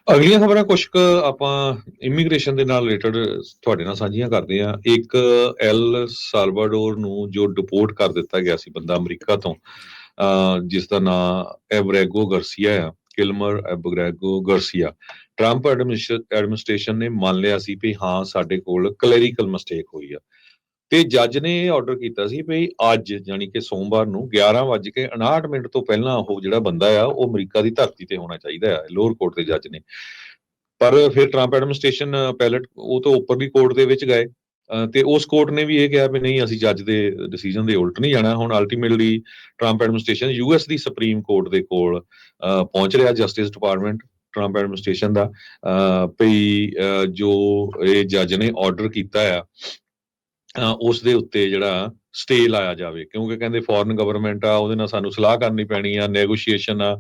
ਅਗਲੀਆਂ ਖਬਰਾਂ ਕੁਛ ਕੁ ਆਪਾਂ ਇਮੀਗ੍ਰੇਸ਼ਨ ਦੇ ਨਾਲ ਰਿਲੇਟਡ ਤੁਹਾਡੇ ਨਾਲ ਸਾਂਝੀਆਂ ਕਰਦੇ ਹਾਂ। ਇੱਕ ਐਲ ਸਾਲਵਾਡੋਰ ਨੂੰ ਜੋ ਡਿਪੋਰਟ ਕਰ ਦਿੱਤਾ ਗਿਆ ਸੀ ਬੰਦਾ ਅਮਰੀਕਾ ਤੋਂ, ਜੀ ਜਿਸ ਦਾ ਨਾਂ ਐਬਰੈਗੋ ਗਰਸੀਆ ਆ, ਕਿਲਮਰ ਐਬਰੈਗੋ ਗਰਸੀਆ। ਟਰੰਪ ਐਡਮਿਨਿਸਟ੍ਰੇਸ਼ਨ ਨੇ ਮੰਨ ਲਿਆ ਸੀ ਵੀ ਹਾਂ ਸਾਡੇ ਕੋਲ ਕਲੈਰੀਕਲ ਮਿਸਟੇਕ ਹੋਈ ਆ, ਤੇ ਜੱਜ ਨੇ ਇਹ ਆਰਡਰ ਕੀਤਾ ਸੀ ਵੀ ਅੱਜ ਯਾਨੀ ਕਿ ਸੋਮਵਾਰ ਨੂੰ 11:59 ਤੋਂ ਪਹਿਲਾਂ ਉਹ ਜਿਹੜਾ ਬੰਦਾ ਆ ਉਹ ਅਮਰੀਕਾ ਦੀ ਧਰਤੀ ਤੇ ਹੋਣਾ ਚਾਹੀਦਾ ਆ, ਲੋਅਰ ਕੋਰਟ ਦੇ ਜੱਜ ਨੇ। ਪਰ ਫਿਰ ਟਰੰਪ ਐਡਮਿਨਿਸਟ੍ਰੇਸ਼ਨ ਪੈਲਟ ਉਹ ਤੋਂ ਉੱਪਰਲੀ ਕੋਰਟ ਦੇ ਵਿੱਚ ਗਏ, ਤੇ ਉਸ ਕੋਰਟ ਨੇ ਵੀ ਇਹ ਕਿਹਾ ਵੀ ਨਹੀਂ, ਅਸੀਂ ਜੱਜ ਦੇ ਡਿਸੀਜਨ ਦੇ ਉਲਟ ਨਹੀਂ ਜਾਣਾ। ਹੁਣ ਅਲਟੀਮੇਟਲੀ ਟਰੰਪ ਐਡਮਿਨਿਸਟ੍ਰੇਸ਼ਨ ਯੂਐਸ ਦੀ ਸੁਪਰੀਮ ਕੋਰਟ ਦੇ ਕੋਲ ਪਹੁੰਚ ਰਿਹਾ, ਜਸਟਿਸ ਡਿਪਾਰਟਮੈਂਟ ਟਰੰਪ ਐਡਮਿਨਿਸਟ੍ਰੇਸ਼ਨ ਦਾ, ਵੀ ਜੋ ਇਹ ਜੱਜ ਨੇ ਆਰਡਰ ਕੀਤਾ ਆ ਉਸ ਦੇ ਉੱਤੇ ਜਿਹੜਾ ਸਟੇ ਲਾਇਆ ਜਾਵੇ, ਕਿਉਂਕਿ ਕਹਿੰਦੇ ਫੋਰਨ ਗਵਰਨਮੈਂਟ ਆ, ਉਹਦੇ ਨਾਲ ਸਾਨੂੰ ਸਲਾਹ ਕਰਨੀ ਪੈਣੀ ਆ, ਨੈਗੋਸ਼ੀਏਸ਼ਨ ਆ,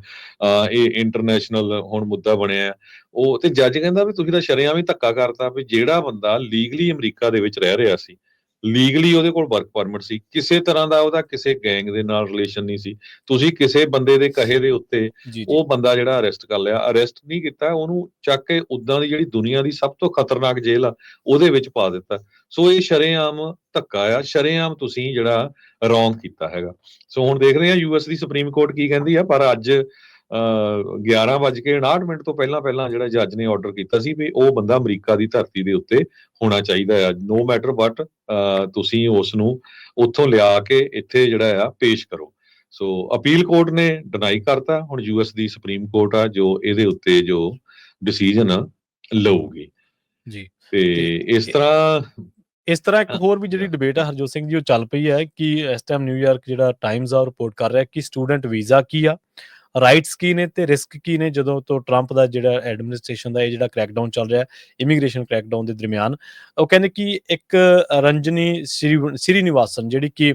ਇਹ ਇੰਟਰਨੈਸ਼ਨਲ ਹੁਣ ਮੁੱਦਾ ਬਣਿਆ। ਉਹ ਤੇ ਜੱਜ ਕਹਿੰਦਾ ਵੀ ਤੁਸੀਂ ਤਾਂ ਸ਼ਰੇਆਮ ਵੀ ਧੱਕਾ ਕਰਤਾ ਵੀ ਜਿਹੜਾ ਬੰਦਾ ਲੀਗਲੀ ਅਮਰੀਕਾ ਦੇ ਵਿੱਚ ਰਹਿ ਰਿਹਾ ਸੀ, ਲੀਗਲੀ ਉਹਦੇ ਕੋਲ ਵਰਕ ਪਰਮਿਟ ਸੀ, ਕਿਸੇ ਤਰ੍ਹਾਂ ਦਾ ਉਹਦਾ ਕਿਸੇ ਗੈਂਗ ਦੇ ਨਾਲ ਰਿਲੇਸ਼ਨ ਨਹੀਂ ਸੀ, ਤੁਸੀਂ ਕਿਸੇ ਬੰਦੇ ਦੇ ਕਹੇ ਦੇ ਉੱਤੇ ਜੀ ਜੀ ਉਹ ਬੰਦਾ ਜਿਹੜਾ ਅਰੈਸਟ ਕਰ ਲਿਆ, ਅਰੈਸਟ ਨਹੀਂ ਕੀਤਾ, ਉਹਨੂੰ ਚੱਕ ਕੇ ਉਦਾਂ ਦੀ ਜਿਹੜੀ ਦੁਨੀਆ ਦੀ ਸਭ ਤੋਂ ਖਤਰਨਾਕ ਜੇਲ੍ਹ ਆ ਉਹਦੇ ਵਿੱਚ ਪਾ ਦਿੱਤਾ। ਸੋ ਇਹ ਸ਼ਰੇਆਮ ਧੱਕਾ ਆ, ਸ਼ਰੇਆਮ ਤੁਸੀਂ ਜਿਹੜਾ ਰੌਂਗ ਕੀਤਾ ਹੈਗਾ। ਸੋ ਹੁਣ ਦੇਖ ਰਹੇ ਹਾਂ ਯੂਐਸ ਦੀ ਸੁਪਰੀਮ ਕੋਰਟ ਕੀ ਕਹਿੰਦੀ ਆ, ਪਰ ਅੱਜ 11:59 ਤੋਂ ਪਹਿਲਾਂ ਪਹਿਲਾਂ ਜਿਹੜਾ ਜੱਜ ਨੇ ਆਰਡਰ ਕੀਤਾ ਸੀ ਵੀ ਉਹ ਬੰਦਾ ਅਮਰੀਕਾ ਦੀ ਧਰਤੀ ਦੇ ਉੱਤੇ ਹੋਣਾ ਚਾਹੀਦਾ ਆ, ਨੋ ਮੈਟਰ ਵਟ ਤੁਸੀਂ ਉਸ ਨੂੰ ਉੱਥੋਂ ਲਿਆ ਕੇ ਇੱਥੇ ਜਿਹੜਾ ਆ ਪੇਸ਼ ਕਰੋ। ਸੋ ਅਪੀਲ ਕੋਰਟ ਨੇ ਡਿਨਾਈ ਕਰਤਾ, ਹੁਣ ਯੂਐਸ ਦੀ ਸੁਪਰੀਮ ਕੋਰਟ ਆ ਜੋ ਇਹਦੇ ਉੱਤੇ ਜੋ ਡਿਸੀਜਨ ਲਊਗੀ। ਜੀ ਤੇ ਤੇ ਇਸ ਤਰ੍ਹਾਂ ਇਸ ਤਰ੍ਹਾਂ ਇੱਕ ਹੋਰ ਵੀ ਜਿਹੜੀ ਡਿਬੇਟ ਆ ਹਰਜੋਤ ਸਿੰਘ ਜੀ, ਉਹ ਚੱਲ ਪਈ ਹੈ ਕਿ ਇਸ ਟਾਈਮ ਨਿਊਯਾਰਕ ਜਿਹੜਾ ਟਾਈਮਜ਼ ਆ ਰਿਪੋਰਟ ਕਰ ਰਿਹਾ ਕਿ ਸਟੂਡੈਂਟ ਵੀਜ਼ਾ ਕੀ ਆ, ਰਾਈਟਸ ਕੀ ਨੇ ਤੇ ਰਿਸਕ ਕੀ ਨੇ ਜਦੋਂ ਤੋਂ ਟਰੰਪ ਦਾ ਜਿਹੜਾ ਐਡਮਿਨਿਸਟ੍ਰੇਸ਼ਨ ਦਾ ਇਹ ਜਿਹੜਾ ਕ੍ਰੈਕਡਾਊਨ ਚੱਲ ਰਿਹਾ ਇਮੀਗ੍ਰੇਸ਼ਨ ਕ੍ਰੈਕਡਾਊਨ ਦੇ ਦਰਮਿਆਨ। ਉਹ ਕਹਿੰਦੇ ਕਿ ਇੱਕ ਰੰਜਨੀ ਸ੍ਰੀਨਿਵਾਸਨ ਜਿਹੜੀ ਕਿ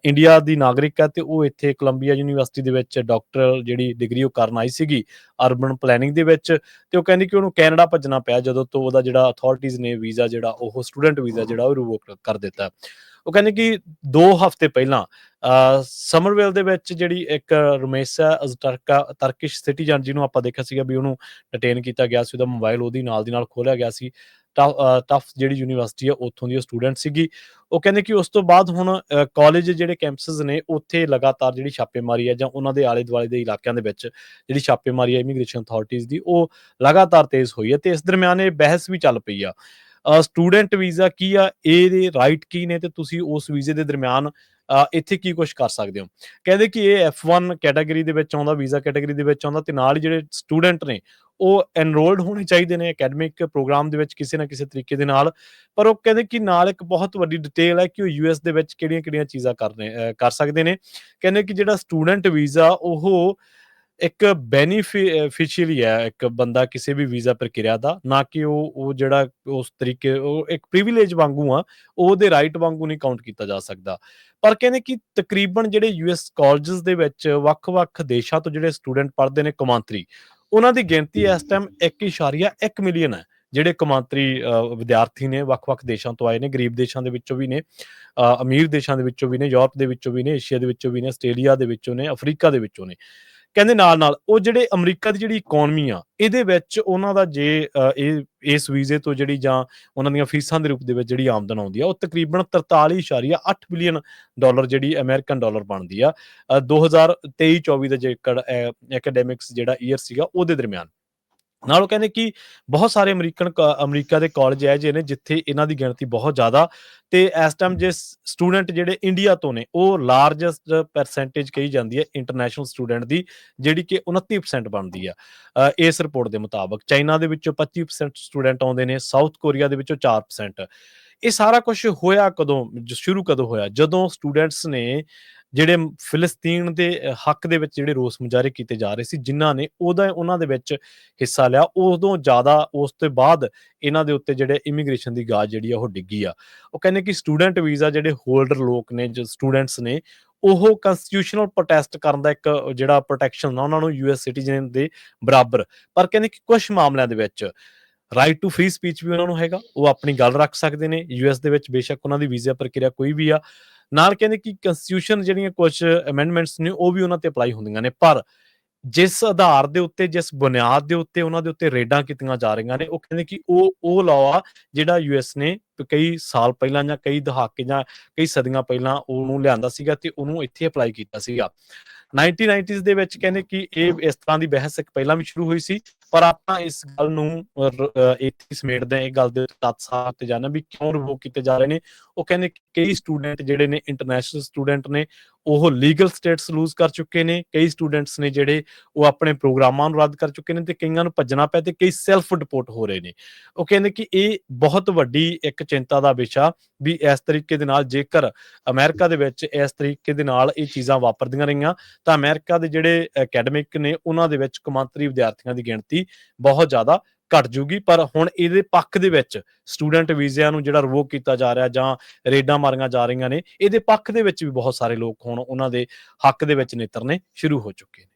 ਇੰਡੀਆ ਦੀ ਨਾਗਰਿਕ ਹੈ, ਤੇ ਉਹ ਇੱਥੇ ਕੋਲੰਬੀਆ ਯੂਨੀਵਰਸਿਟੀ ਦੇ ਵਿੱਚ ਡਾਕਟਰ ਜਿਹੜੀ ਡਿਗਰੀ ਉਹ ਕਰਨ ਆਈ ਸੀਗੀ ਅਰਬਨ ਪਲੈਨਿੰਗ ਦੇ ਵਿੱਚ, ਤੇ ਉਹ ਕਹਿੰਦੀ ਕਿ ਉਹਨੂੰ ਕੈਨੇਡਾ ਭੱਜਣਾ ਪਿਆ ਜਦੋਂ ਤੋਂ ਉਹਦਾ ਜਿਹੜਾ ਅਥਾਰਟੀਜ਼ ਨੇ ਵੀਜ਼ਾ ਜਿਹੜਾ ਉਹ ਸਟੂਡੈਂਟ ਵੀਜ਼ਾ ਜਿਹੜਾ ਉਹ ਰਿਵੋਕ ਕਰ ਦਿੱਤਾ। ਉਹ ਕਹਿੰਦੇ ਕਿ 2 ਹਫ਼ਤੇ ਪਹਿਲਾਂ ਸਮਰਵੇਲ ਦੇ ਵਿੱਚ ਜਿਹੜੀ ਇੱਕ ਰਮੇਸਾ ਤਰਕਿਸ਼ ਸਿਟੀਜ਼ਨ ਜਿਹਨੂੰ ਆਪਾਂ ਦੇਖਿਆ ਸੀਗਾ ਵੀ ਉਹਨੂੰ ਡਿਟੇਨ ਕੀਤਾ ਗਿਆ ਸੀ, ਉਹਦਾ ਮੋਬਾਈਲ ਉਹਦੀ ਨਾਲ ਦੀ ਨਾਲ ਖੋਲਿਆ ਗਿਆ ਸੀ। ਟਫ ਜਿਹੜੀ ਯੂਨੀਵਰਸਿਟੀ ਆ ਉੱਥੋਂ ਦੀ ਉਹ ਸਟੂਡੈਂਟ ਸੀਗੀ। ਉਹ ਕਹਿੰਦੇ ਕਿ ਉਸ ਤੋਂ ਬਾਅਦ ਹੁਣ ਕਾਲਜ ਜਿਹੜੇ ਕੈਂਪਸਸ ਨੇ ਉੱਥੇ ਲਗਾਤਾਰ ਜਿਹੜੀ ਛਾਪੇਮਾਰੀ ਹੈ ਜਾਂ ਉਹਨਾਂ ਦੇ ਆਲੇ ਦੁਆਲੇ ਦੇ ਇਲਾਕਿਆਂ ਦੇ ਵਿੱਚ ਜਿਹੜੀ ਛਾਪੇਮਾਰੀ ਹੈ ਇਮੀਗ੍ਰੇਸ਼ਨ ਅਥਾਰਟੀਜ਼ ਦੀ, ਉਹ ਲਗਾਤਾਰ ਤੇਜ਼ ਹੋਈ ਹੈ। ਤੇ ਇਸ ਦਰਮਿਆਨ ਇਹ ਬਹਿਸ ਵੀ ਚੱਲ ਪਈ ਆ ਸਟੂਡੈਂਟ ਵੀਜ਼ਾ ਕੀ ਆ, ਇਹਦੇ ਰਾਈਟ ਕੀ ਨੇ, ਤੇ ਤੁਸੀਂ ਉਸ ਵੀਜ਼ੇ ਦੇ ਦਰਮਿਆਨ ਇੱਥੇ ਕੀ ਕੁਛ ਕਰ ਸਕਦੇ ਹੋ। ਕਹਿੰਦੇ ਕਿ ਇਹ F1 ਕੈਟਾਗਰੀ ਦੇ ਵਿੱਚ ਆਉਂਦਾ, ਵੀਜ਼ਾ ਕੈਟਾਗਰੀ ਦੇ ਵਿੱਚ ਆਉਂਦਾ, ਤੇ ਨਾਲ ਹੀ ਜਿਹੜੇ ਸਟੂਡੈਂਟ ਨੇ ਉਹ ਐਨਰੋਲਡ ਹੋਣੇ ਚਾਹੀਦੇ ਨੇ ਅਕੈਡਮਿਕ ਪ੍ਰੋਗਰਾਮ ਦੇ ਵਿੱਚ ਕਿਸੇ ਨਾ ਕਿਸੇ ਤਰੀਕੇ ਦੇ ਨਾਲ। ਪਰ ਉਹ ਕਹਿੰਦੇ ਕਿ ਨਾਲ ਇੱਕ ਬਹੁਤ ਵੱਡੀ ਡਿਟੇਲ ਹੈ ਕਿ ਉਹ ਯੂਐਸ ਦੇ ਵਿੱਚ ਕਿਹੜੀਆਂ-ਕਿਹੜੀਆਂ ਚੀਜ਼ਾਂ ਕਰ ਸਕਦੇ ਨੇ। ਕਹਿੰਦੇ ਕਿ ਜਿਹੜਾ ਸਟੂਡੈਂਟ ਵੀਜ਼ਾ ਉਹ ਇੱਕ ਬੈਨੀਫਿਸ਼ੀਅਰੀ ਹੈ ਇੱਕ ਬੰਦਾ ਕਿਸੇ ਵੀ ਵੀਜ਼ਾ ਪ੍ਰਕਿਰਿਆ ਦਾ, ਨਾ ਕਿ ਉਹ ਜਿਹੜਾ ਉਸ ਤਰੀਕੇ ਉਹ ਇੱਕ ਪ੍ਰਿਵਿਲੇਜ ਵਾਂਗੂ ਆ, ਉਹਦੇ ਰਾਈਟ ਵਾਂਗੂ ਨਹੀਂ ਕਾਊਂਟ ਕੀਤਾ ਜਾ ਸਕਦਾ। ਪਰ ਕਹਿੰਦੇ ਕਿ ਤਕਰੀਬਨ ਜਿਹੜੇ ਯੂਐਸ ਕਾਲਜਸ ਦੇ ਵਿੱਚ ਵੱਖ-ਵੱਖ ਦੇਸ਼ਾਂ ਤੋਂ ਜਿਹੜੇ ਸਟੂਡੈਂਟ ਪੜ੍ਹਦੇ ਨੇ ਕੌਮਾਂਤਰੀ, ਉਹਨਾਂ ਦੀ ਗਿਣਤੀ ਇਸ ਟਾਈਮ 1.1 ਮਿਲੀਅਨ ਹੈ। ਜਿਹੜੇ ਕੌਮਾਂਤਰੀ ਵਿਦਿਆਰਥੀ ਨੇ ਵੱਖ-ਵੱਖ ਦੇਸ਼ਾਂ ਤੋਂ ਆਏ ਨੇ, ਗਰੀਬ ਦੇਸ਼ਾਂ ਦੇ ਵਿੱਚੋਂ ਵੀ ਨੇ, ਅਮੀਰ ਦੇਸ਼ਾਂ ਦੇ ਵਿੱਚੋਂ ਵੀ ਨੇ, ਯੂਰਪ ਦੇ ਵਿੱਚੋਂ ਵੀ ਨੇ, ਏਸ਼ੀਆ ਦੇ ਵਿੱਚੋਂ ਵੀ ਨੇ, ਆਸਟ੍ਰੇਲੀਆ ਦੇ ਵਿੱਚੋਂ ਨੇ, ਅਫਰੀਕਾ ਦੇ ਵਿੱਚੋਂ ਨੇ। ਕਹਿੰਦੇ ਨਾਲ-ਨਾਲ ਉਹ ਜਿਹੜੇ ਅਮਰੀਕਾ ਦੀ ਜਿਹੜੀ ਇਕੋਨਮੀ ਆ ਇਹਦੇ ਵਿੱਚ ਉਹਨਾਂ ਦਾ ਜੇ ਇਸ ਵੀਜ਼ੇ ਤੋਂ ਜਿਹੜੀ ਜਾਂ ਉਹਨਾਂ ਦੀਆਂ ਫੀਸਾਂ ਦੇ ਰੂਪ ਦੇ ਵਿੱਚ ਜਿਹੜੀ ਆਮਦਨ ਆਉਂਦੀ ਆ ਉਹ ਤਕਰੀਬਨ 43.8 ਬਿਲੀਅਨ ਡਾਲਰ ਜਿਹੜੀ ਅਮਰੀਕਨ ਡਾਲਰ ਬਣਦੀ ਆ 2023-24 ਦਾ ਜੇਕਰ ਐਕੈਡੈਮਿਕਸ ਜਿਹੜਾ ਈਅਰ ਸੀਗਾ ਉਹਦੇ ਦਰਮਿਆਨ। ਨਾਲ ਉਹ ਕਹਿੰਦੇ ਕਿ ਬਹੁਤ ਸਾਰੇ ਅਮਰੀਕਾ ਦੇ ਕਾਲਜ ਹੈ ਜਿਹੇ ਨੇ ਜਿੱਥੇ ਇਹਨਾਂ ਦੀ ਗਿਣਤੀ ਬਹੁਤ ਜ਼ਿਆਦਾ, ਤੇ ਇਸ ਟਾਈਮ ਜੇ ਸਟੂਡੈਂਟ ਜਿਹੜੇ ਇੰਡੀਆ ਤੋਂ ਨੇ ਉਹ ਲਾਰਜੈਸਟ ਪਰਸੈਂਟੇਜ ਕਹੀ ਜਾਂਦੀ ਹੈ ਇੰਟਰਨੈਸ਼ਨਲ ਸਟੂਡੈਂਟ ਦੀ, ਜਿਹੜੀ ਕਿ 29% ਬਣਦੀ ਆ ਇਸ ਰਿਪੋਰਟ ਦੇ ਮੁਤਾਬਕ। ਚਾਈਨਾ ਦੇ ਵਿੱਚੋਂ 25% ਸਟੂਡੈਂਟ ਆਉਂਦੇ ਨੇ, ਸਾਊਥ ਕੋਰੀਆ ਦੇ ਵਿੱਚੋਂ 4%। ਇਹ ਸਾਰਾ ਕੁਛ ਹੋਇਆ ਕਦੋਂ, ਸ਼ੁਰੂ ਕਦੋਂ ਹੋਇਆ? ਜਦੋਂ ਸਟੂਡੈਂਟਸ ਨੇ ਜਿਹੜੇ ਫਿਲਸਤੀਨ ਦੇ ਹੱਕ ਦੇ ਵਿੱਚ ਜਿਹੜੇ ਰੋਸ ਮੁਜ਼ਾਹਰੇ ਕੀਤੇ ਜਾ ਰਹੇ ਸੀ, ਜਿਨ੍ਹਾਂ ਨੇ ਉਹਨਾਂ ਦੇ ਵਿੱਚ ਹਿੱਸਾ ਲਿਆ, ਉਦੋਂ ਜ਼ਿਆਦਾ ਉਸ ਤੋਂ ਬਾਅਦ ਇਹਨਾਂ ਦੇ ਉੱਤੇ ਜਿਹੜੇ ਇਮੀਗ੍ਰੇਸ਼ਨ ਦੀ ਗਾਜ ਜਿਹੜੀ ਆ ਉਹ ਡਿੱਗੀ ਆ। ਉਹ ਕਹਿੰਦੇ ਕਿ ਸਟੂਡੈਂਟ ਵੀਜ਼ਾ ਜਿਹੜੇ ਹੋਲਡਰ ਲੋਕ ਨੇ, ਜੋ ਸਟੂਡੈਂਟਸ ਨੇ, ਉਹ ਕੰਸਟੀਟਿਊਸ਼ਨਲ ਪ੍ਰੋਟੈਸਟ ਕਰਨ ਦਾ ਇੱਕ ਜਿਹੜਾ ਪ੍ਰੋਟੈਕਸ਼ਨ ਆ ਉਹਨਾਂ ਨੂੰ ਯੂਐਸ ਸਿਟੀਜ਼ਨ ਦੇ ਬਰਾਬਰ। ਪਰ ਕਹਿੰਦੇ ਕਿ ਕੁਝ ਮਾਮਲਿਆਂ ਦੇ ਵਿੱਚ ਰਾਈਟ ਟੂ ਫ੍ਰੀ ਸਪੀਚ ਵੀ ਉਹਨਾਂ ਨੂੰ ਹੈਗਾ, ਉਹ ਆਪਣੀ ਗੱਲ ਰੱਖ ਸਕਦੇ ਨੇ ਯੂਐਸ ਦੇ ਵਿੱਚ, ਬੇਸ਼ੱਕ ਉਹਨਾਂ ਦੀ ਵੀਜ਼ਾ ਪ੍ਰਕਿਰਿਆ ਕੋਈ ਵੀ ਆ। ਨਾਲ ਕਹਿੰਦੇ ਕਿ ਕੰਸਟੀਟਿਊਸ਼ਨ ਜਿਹੜੀਆਂ ਕੁਝ ਅਮੈਂਡਮੈਂਟਸ ਨੇ ਉਹ ਵੀ ਉਹਨਾਂ ਤੇ ਅਪਲਾਈ ਹੁੰਦੀਆਂ ਨੇ, ਪਰ ਜਿਸ ਆਧਾਰ ਦੇ ਉੱਤੇ, ਜਿਸ ਬੁਨਿਆਦ ਦੇ ਉੱਤੇ ਉਹਨਾਂ ਦੇ ਉੱਤੇ ਰੇਡਾਂ ਕੀਤੀਆਂ ਜਾ ਰਹੀਆਂ ਨੇ, ਉਹ ਕਹਿੰਦੇ ਕਿ ਉਹ ਲਾਅ ਆ ਜਿਹੜਾ ਯੂਐਸ ਨੇ ਕਈ ਸਾਲ ਪਹਿਲਾਂ ਜਾਂ ਕਈ ਦਹਾਕੇ ਜਾਂ ਕਈ ਸਦੀਆਂ ਪਹਿਲਾਂ ਉਹਨੂੰ ਲਿਆਂਦਾ ਸੀਗਾ ਤੇ ਉਹਨੂੰ ਇੱਥੇ ਅਪਲਾਈ ਕੀਤਾ ਸੀਗਾ। 1990s ਦੇ ਵਿੱਚ ਕਹਿੰਦੇ ਕਿ ਇਹ ਇਸ ਤਰ੍ਹਾਂ ਦੀ ਬਹਿਸ ਇੱਕ ਪਹਿਲਾਂ ਵੀ ਸ਼ੁਰੂ ਹੋਈ ਸੀ, ਪਰ ਆਪਾਂ ਇਸ ਗੱਲ ਨੂੰ ਇੱਥੇ ਸਮੇਟਦੇ ਹਾਂ, ਇਹ ਗੱਲ ਦੇ ਤੱਤ ਸਾਫ਼ ਤੇ ਜਾਣਾ ਵੀ ਕਿਉਂ ਰਿਵੋਕ ਕੀਤੇ ਜਾ ਰਹੇ ਨੇ। ਉਹ ਕਹਿੰਦੇ ਕਿ ਕਈ ਸਟੂਡੈਂਟ ਜਿਹੜੇ ਨੇ, ਇੰਟਰਨੈਸ਼ਨਲ ਸਟੂਡੈਂਟ ਨੇ, ਉਹ ਲੀਗਲ ਸਟੇਟਸ ਲੂਜ਼ ਕਰ ਚੁੱਕੇ ਨੇ। ਕਈ ਸਟੂਡੈਂਟਸ ਨੇ ਜਿਹੜੇ ਉਹ ਆਪਣੇ ਪ੍ਰੋਗਰਾਮਾਂ ਨੂੰ ਰੱਦ ਕਰ ਚੁੱਕੇ ਨੇ ਤੇ ਕਈਆਂ ਨੂੰ ਭੱਜਣਾ ਪਿਆ ਤੇ ਕਈ ਸੈਲਫ ਡਿਪੋਰਟ ਹੋ ਰਹੇ ਨੇ। ਉਹ ਕਹਿੰਦੇ ਕਿ ਇਹ ਬਹੁਤ ਵੱਡੀ ਇੱਕ ਚਿੰਤਾ ਦਾ ਵਿਸ਼ਾ ਵੀ ਇਸ ਤਰੀਕੇ ਦੇ ਨਾਲ ਜੇਕਰ ਅਮਰੀਕਾ ਦੇ ਵਿੱਚ ਇਸ ਤਰੀਕੇ ਦੇ ਨਾਲ ਇਹ ਚੀਜ਼ਾਂ ਵਾਪਰਦੀਆਂ ਰਹੀਆਂ ਤਾਂ ਅਮਰੀਕਾ ਦੇ ਜਿਹੜੇ ਅਕੈਡਮਿਕ ਨੇ ਉਹਨਾਂ ਦੇ ਵਿੱਚ ਕੌਮਾਂਤਰੀ ਵਿਦਿਆਰਥੀਆਂ ਦੀ ਗਿਣਤੀ ਬਹੁਤ ਜ਼ਿਆਦਾ ਘਟ ਜੂਗੀ। ਪਰ ਹੁਣ ਇਹਦੇ ਪੱਖ ਦੇ ਵਿੱਚ ਸਟੂਡੈਂਟ ਵੀਜ਼ਿਆਂ ਨੂੰ ਜਿਹੜਾ ਰਿਵੋਕ ਕੀਤਾ ਜਾ ਰਿਹਾ ਜਾਂ ਰੇਡਾਂ ਮਾਰੀਆਂ ਜਾ ਰਹੀਆਂ ਨੇ, ਇਹਦੇ ਪੱਖ ਦੇ ਵਿੱਚ ਵੀ ਬਹੁਤ ਸਾਰੇ ਲੋਕ ਹੁਣ ਉਹਨਾਂ ਦੇ ਹੱਕ ਦੇ ਵਿੱਚ ਨਿੱਤਰਨੇ ਸ਼ੁਰੂ ਹੋ ਚੁੱਕੇ ਨੇ।